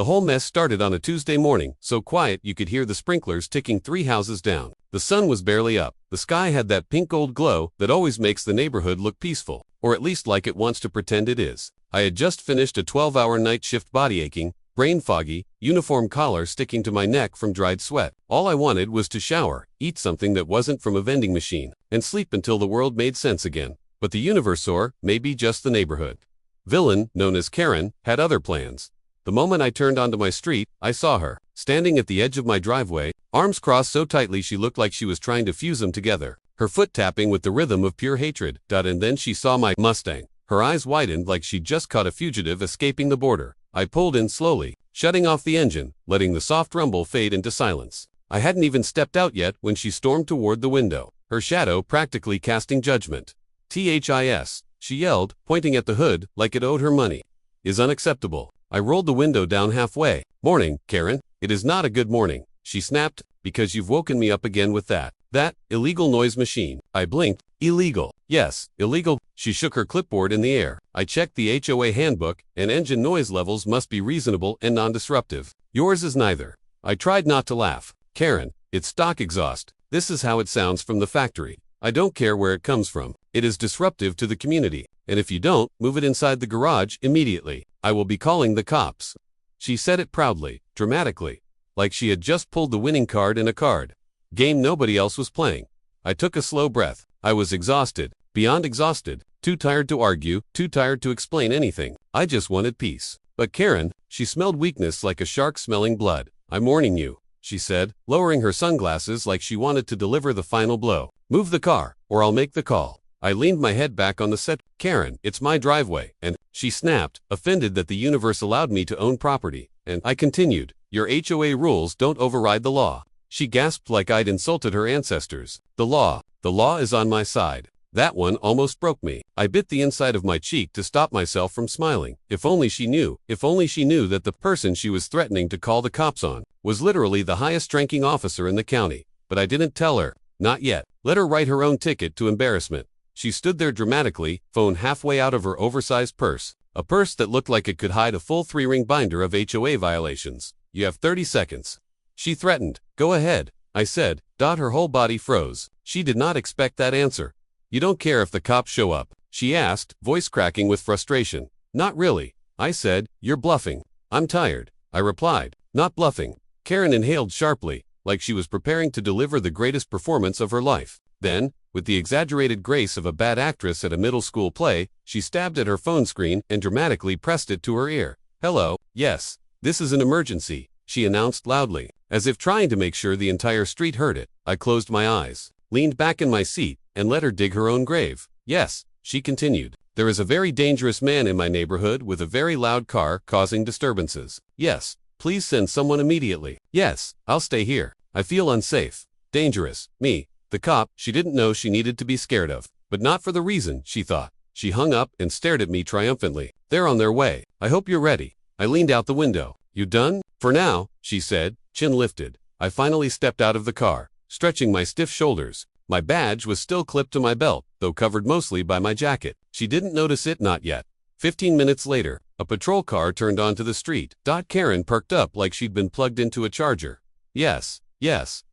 The whole mess started on a Tuesday morning, so quiet you could hear the sprinklers ticking 3 houses down. The sun was barely up. The sky had that pink gold glow that always makes the neighborhood look peaceful, or at least like it wants to pretend it is. I had just finished a 12-hour night shift, body aching, brain foggy, uniform collar sticking to my neck from dried sweat. All I wanted was to shower, eat something that wasn't from a vending machine, and sleep until the world made sense again. But the universe, or maybe just the neighborhood villain, known as Karen, had other plans. The moment I turned onto my street, I saw her, standing at the edge of my driveway, arms crossed so tightly she looked like she was trying to fuse them together, her foot tapping with the rhythm of pure hatred. And then she saw my Mustang. Her eyes widened like she'd just caught a fugitive escaping the border. I pulled in slowly, shutting off the engine, letting the soft rumble fade into silence. I hadn't even stepped out yet when she stormed toward the window, her shadow practically casting judgment. "THIS, she yelled, pointing at the hood like it owed her money. "Is unacceptable." I rolled the window down halfway. "Morning, Karen. It is not a good morning," she snapped, "because you've woken me up again with that illegal noise machine." I blinked. "Illegal?" "Yes, illegal." She shook her clipboard in the air. "I checked the HOA handbook, and engine noise levels must be reasonable and non-disruptive. Yours is neither." I tried not to laugh. "Karen, it's stock exhaust. This is how it sounds from the factory. I don't care where it comes from. It is disruptive to the community, and if you don't move it inside the garage immediately, I will be calling the cops." She said it proudly, dramatically, like she had just pulled the winning card in a card game nobody else was playing. I took a slow breath. I was exhausted, beyond exhausted, too tired to argue, too tired to explain anything. I just wanted peace. But Karen, she smelled weakness like a shark smelling blood. "I'm warning you," she said, lowering her sunglasses like she wanted to deliver the final blow. "Move the car, or I'll make the call." I leaned my head back on the set. "Karen, it's my driveway," and she snapped, offended that the universe allowed me to own property. And I continued, "Your HOA rules don't override the law." She gasped like I'd insulted her ancestors. The law is on my side." That one almost broke me. I bit the inside of my cheek to stop myself from smiling. If only she knew that the person she was threatening to call the cops on was literally the highest-ranking officer in the county. But I didn't tell her. Not yet. Let her write her own ticket to embarrassment. She stood there dramatically, phone halfway out of her oversized purse. A purse that looked like it could hide a full 3-ring binder of HOA violations. "You have 30 seconds. She threatened. "Go ahead," I said. Her whole body froze. She did not expect that answer. "You don't care if the cops show up?" she asked, voice cracking with frustration. "Not really," I said. "You're bluffing." "I'm tired," I replied. "Not bluffing." Karen inhaled sharply, like she was preparing to deliver the greatest performance of her life. Then, with the exaggerated grace of a bad actress at a middle school play, she stabbed at her phone screen and dramatically pressed it to her ear. "Hello, yes, this is an emergency," she announced loudly, as if trying to make sure the entire street heard it. I closed my eyes, leaned back in my seat, and let her dig her own grave. "Yes," she continued, "there is a very dangerous man in my neighborhood with a very loud car causing disturbances. Yes, please send someone immediately. Yes, I'll stay here. I feel unsafe. Dangerous. Me. The cop she didn't know she needed to be scared of. But not for the reason, she thought. She hung up and stared at me triumphantly. "They're on their way. I hope you're ready." I leaned out the window. "You done?" "For now," she said, chin lifted. I finally stepped out of the car, stretching my stiff shoulders. My badge was still clipped to my belt, though covered mostly by my jacket. She didn't notice it, not yet. 15 minutes later, a patrol car turned onto the street. Karen perked up like she'd been plugged into a charger. Yes,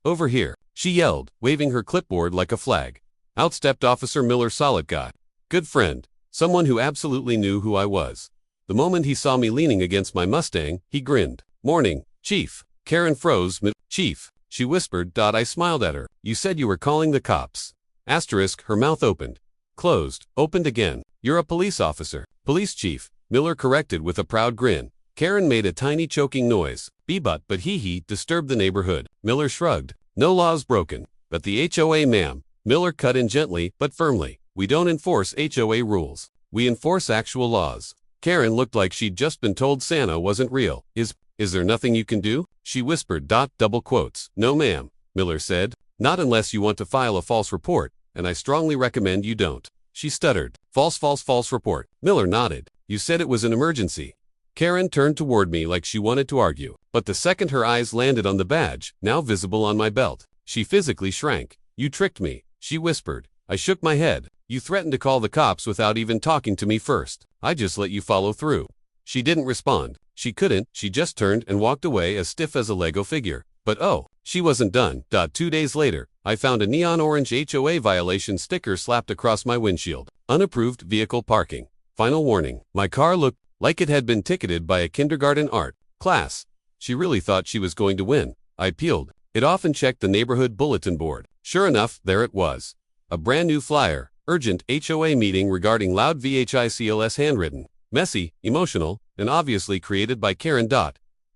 over here," she yelled, waving her clipboard like a flag. Out stepped Officer Miller, solid guy. Good friend. Someone who absolutely knew who I was. The moment he saw me leaning against my Mustang, he grinned. "Morning, Chief." Karen froze mid. "Chief," she whispered. I smiled at her. "You said you were calling the cops." Asterisk, her mouth opened. Closed, opened again. "You're a police officer." "Police chief," Miller corrected with a proud grin. Karen made a tiny choking noise. But he disturbed the neighborhood. Miller shrugged. "No laws broken. But the HOA, ma'am." Miller cut in gently but firmly. "We don't enforce HOA rules. We enforce actual laws." Karen looked like she'd just been told Santa wasn't real. Is there nothing you can do?" she whispered. Double quotes. "No ma'am," Miller said. "Not unless you want to file a false report, and I strongly recommend you don't." She stuttered. False report." Miller nodded. "You said it was an emergency." Karen turned toward me like she wanted to argue, but the second her eyes landed on the badge, now visible on my belt, she physically shrank. "You tricked me," she whispered. I shook my head. "You threatened to call the cops without even talking to me first. I just let you follow through." She didn't respond. She couldn't, she just turned and walked away as stiff as a Lego figure. But oh, she wasn't done. 2 days later, I found a neon orange HOA violation sticker slapped across my windshield. Unapproved vehicle parking. Final warning. My car looked like it had been ticketed by a kindergarten art class. She really thought she was going to win. I peeled it off and checked the neighborhood bulletin board. Sure enough, there it was. A brand new flyer. Urgent HOA meeting regarding loud VHICLS, handwritten, messy, emotional, and obviously created by Karen.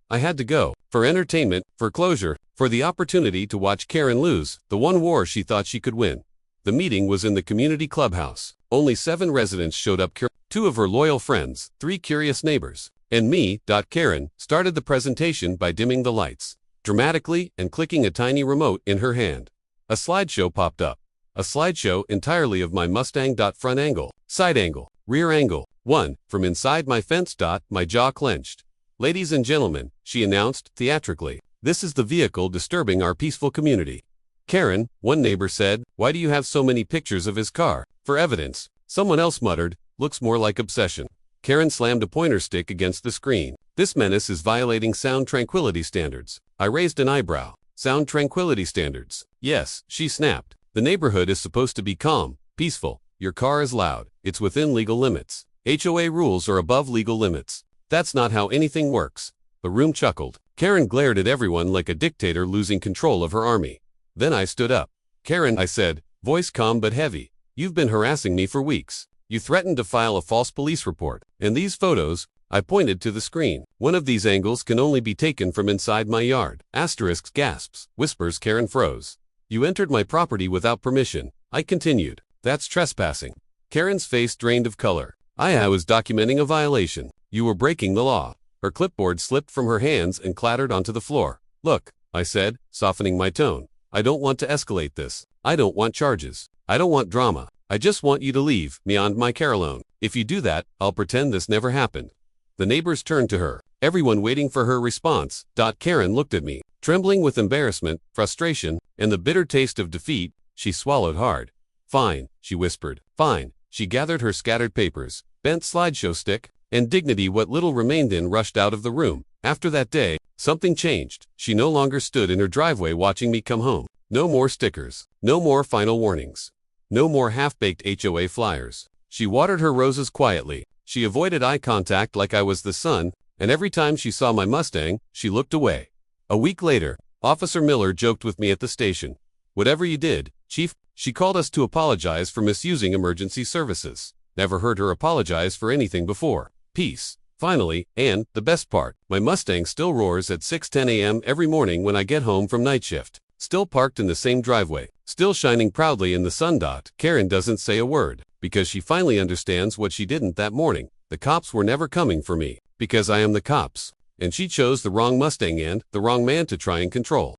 I had to go. For entertainment, for closure, for the opportunity to watch Karen lose the one war she thought she could win. The meeting was in the community clubhouse. Only 7 residents showed up. 2 of her loyal friends, 3 curious neighbors, and me. Karen started the presentation by dimming the lights dramatically and clicking a tiny remote in her hand. A slideshow popped up. A slideshow entirely of my Mustang. Front angle, side angle, rear angle. 1. From inside my fence. My jaw clenched. Ladies and gentlemen, she announced theatrically, this is the vehicle disturbing our peaceful community. Karen, one neighbor said, why do you have so many pictures of his car? For evidence. Someone else muttered, looks more like obsession. Karen slammed a pointer stick against the screen. This menace is violating sound tranquility standards. I raised an eyebrow. Sound tranquility standards. Yes, she snapped. The neighborhood is supposed to be calm, peaceful. Your car is loud. It's within legal limits. HOA rules are above legal limits. That's not how anything works. The room chuckled. Karen glared at everyone like a dictator losing control of her army. Then I stood up. Karen, I said, voice calm but heavy. You've been harassing me for weeks. You threatened to file a false police report. And these photos, I pointed to the screen. One of these angles can only be taken from inside my yard. Asterisks, gasps, whispers. Karen froze. You entered my property without permission. I continued. That's trespassing. Karen's face drained of color. I was documenting a violation. You were breaking the law. Her clipboard slipped from her hands and clattered onto the floor. Look, I said, softening my tone. I don't want to escalate this. I don't want charges. I don't want drama. I just want you to leave me and my car alone. If you do that, I'll pretend this never happened. The neighbors turned to her, everyone waiting for her response. Karen looked at me, trembling with embarrassment, frustration, and the bitter taste of defeat. She swallowed hard. Fine, she whispered. Fine. She gathered her scattered papers, bent slideshow stick, and dignity what little remained in rushed out of the room. After that day, something changed. She no longer stood in her driveway watching me come home. No more stickers. No more final warnings. No more half-baked HOA flyers. She watered her roses quietly. She avoided eye contact like I was the sun, and every time she saw my Mustang, she looked away. A week later, Officer Miller joked with me at the station. Whatever you did, Chief, she called us to apologize for misusing emergency services. Never heard her apologize for anything before. Peace. Finally, and the best part, my Mustang still roars at 6:10 a.m. every morning when I get home from night shift. Still parked in the same driveway. Still shining proudly in the sun. Karen doesn't say a word, because she finally understands what she didn't that morning. The cops were never coming for me, because I am the cops. And she chose the wrong Mustang and the wrong man to try and control.